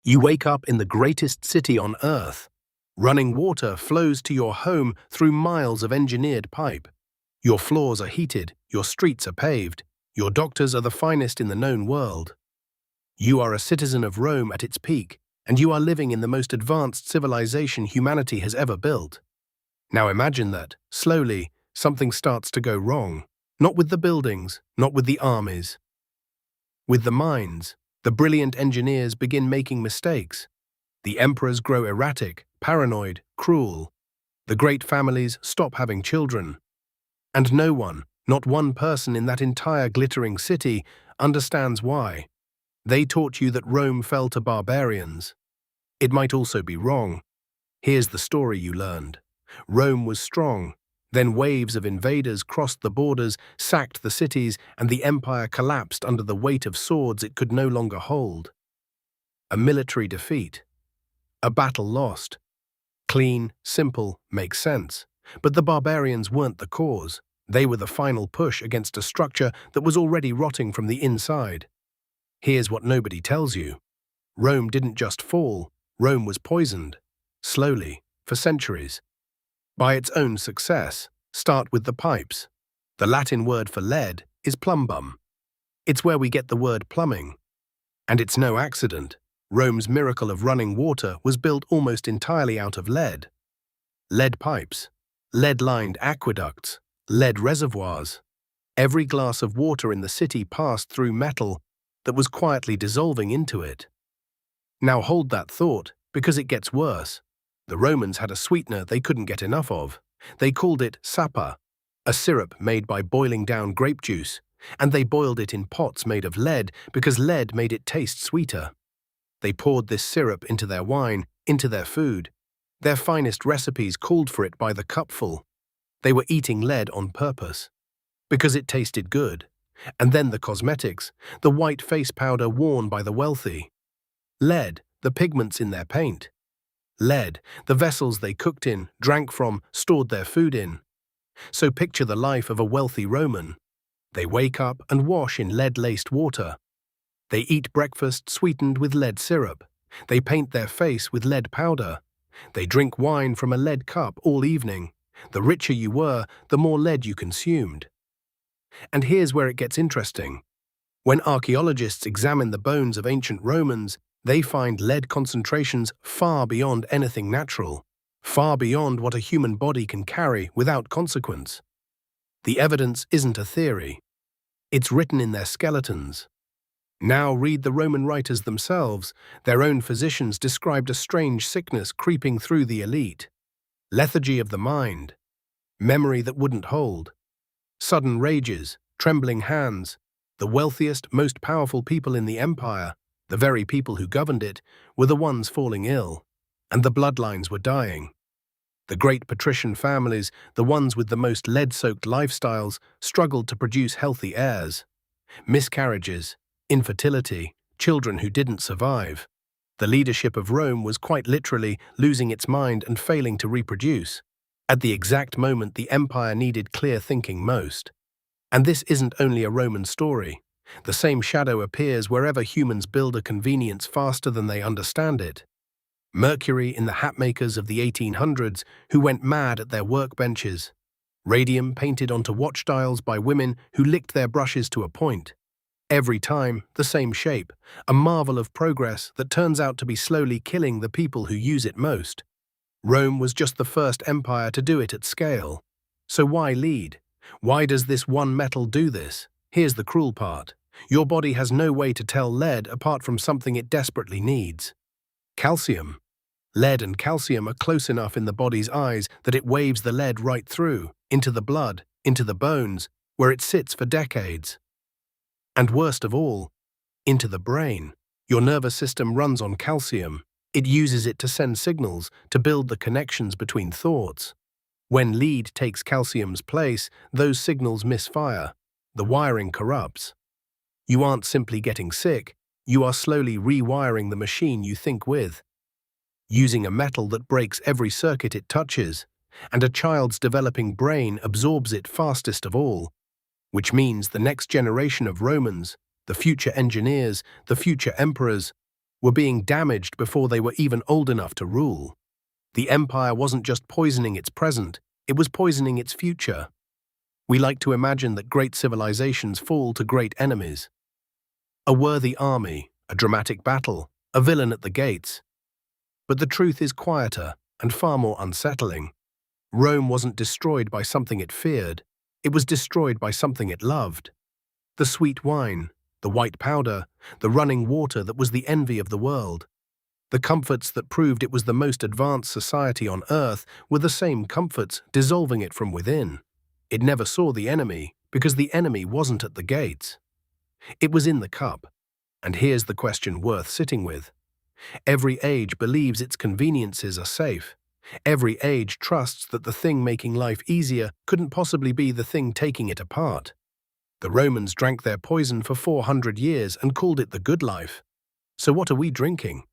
You wake up in the greatest city on Earth. Running water flows to your home through miles of engineered pipe. Your floors are heated, your streets are paved, your doctors are the finest in the known world. You are a citizen of Rome at its peak, and you are living in the most advanced civilization humanity has ever built. Now imagine that, slowly, something starts to go wrong. Not with the buildings, not with the armies. With the minds. The brilliant engineers begin making mistakes. The emperors grow erratic, paranoid, cruel. The great families stop having children. And no one, not one person in that entire glittering city, understands why. They taught you that Rome fell to barbarians. It might also be wrong. Here's the story you learned. Rome was strong. Then waves of invaders crossed the borders, sacked the cities, and the empire collapsed under the weight of swords it could no longer hold. A military defeat. A battle lost. Clean, simple, makes sense. But the barbarians weren't the cause. They were the final push against a structure that was already rotting from the inside. Here's what nobody tells you. Rome didn't just fall. Rome was poisoned. Slowly, for centuries. By its own success. Start with the pipes. The Latin word for lead is plumbum. It's where we get the word plumbing. And it's no accident. Rome's miracle of running water was built almost entirely out of lead. Lead pipes, lead-lined aqueducts, lead reservoirs. Every glass of water in the city passed through metal that was quietly dissolving into it. Now hold that thought, because it gets worse. The Romans had a sweetener they couldn't get enough of. They called it sapa, a syrup made by boiling down grape juice, and they boiled it in pots made of lead because lead made it taste sweeter. They poured this syrup into their wine, into their food. Their finest recipes called for it by the cupful. They were eating lead on purpose, because it tasted good. And then the cosmetics, the white face powder worn by the wealthy. Lead, the pigments in their paint. Lead, the vessels they cooked in, drank from, stored their food in. So picture the life of a wealthy Roman. They wake up and wash in lead-laced water. They eat breakfast sweetened with lead syrup. They paint their face with lead powder. They drink wine from a lead cup all evening. The richer you were, the more lead you consumed. And here's where it gets interesting. When archaeologists examine the bones of ancient Romans, they find lead concentrations far beyond anything natural, far beyond what a human body can carry without consequence. The evidence isn't a theory. It's written in their skeletons. Now read the Roman writers themselves. Their own physicians described a strange sickness creeping through the elite. Lethargy of the mind. Memory that wouldn't hold. Sudden rages, trembling hands. The wealthiest, most powerful people in the empire, the very people who governed it, were the ones falling ill, and the bloodlines were dying. The great patrician families, the ones with the most lead-soaked lifestyles, struggled to produce healthy heirs. Miscarriages, infertility, children who didn't survive. The leadership of Rome was quite literally losing its mind and failing to reproduce, at the exact moment the empire needed clear thinking most. And this isn't only a Roman story. The same shadow appears wherever humans build a convenience faster than they understand it. Mercury in the hatmakers of the 1800s who went mad at their workbenches. Radium painted onto watch dials by women who licked their brushes to a point. Every time, the same shape, a marvel of progress that turns out to be slowly killing the people who use it most. Rome was just the first empire to do it at scale. So why lead? Why does this one metal do this? Here's the cruel part. Your body has no way to tell lead apart from something it desperately needs. Calcium. Lead and calcium are close enough in the body's eyes that it waves the lead right through, into the blood, into the bones, where it sits for decades. And worst of all, into the brain. Your nervous system runs on calcium. It uses it to send signals, to build the connections between thoughts. When lead takes calcium's place, those signals misfire. The wiring corrupts. You aren't simply getting sick, you are slowly rewiring the machine you think with. Using a metal that breaks every circuit it touches, and a child's developing brain absorbs it fastest of all. Which means the next generation of Romans, the future engineers, the future emperors, were being damaged before they were even old enough to rule. The empire wasn't just poisoning its present, it was poisoning its future. We like to imagine that great civilizations fall to great enemies. A worthy army, a dramatic battle, a villain at the gates. But the truth is quieter and far more unsettling. Rome wasn't destroyed by something it feared, it was destroyed by something it loved. The sweet wine, the white powder, the running water that was the envy of the world. The comforts that proved it was the most advanced society on earth were the same comforts dissolving it from within. It never saw the enemy because the enemy wasn't at the gates. It was in the cup. And here's the question worth sitting with. Every age believes its conveniences are safe. Every age trusts that the thing making life easier couldn't possibly be the thing taking it apart. The Romans drank their poison for 400 years and called it the good life. So what are we drinking?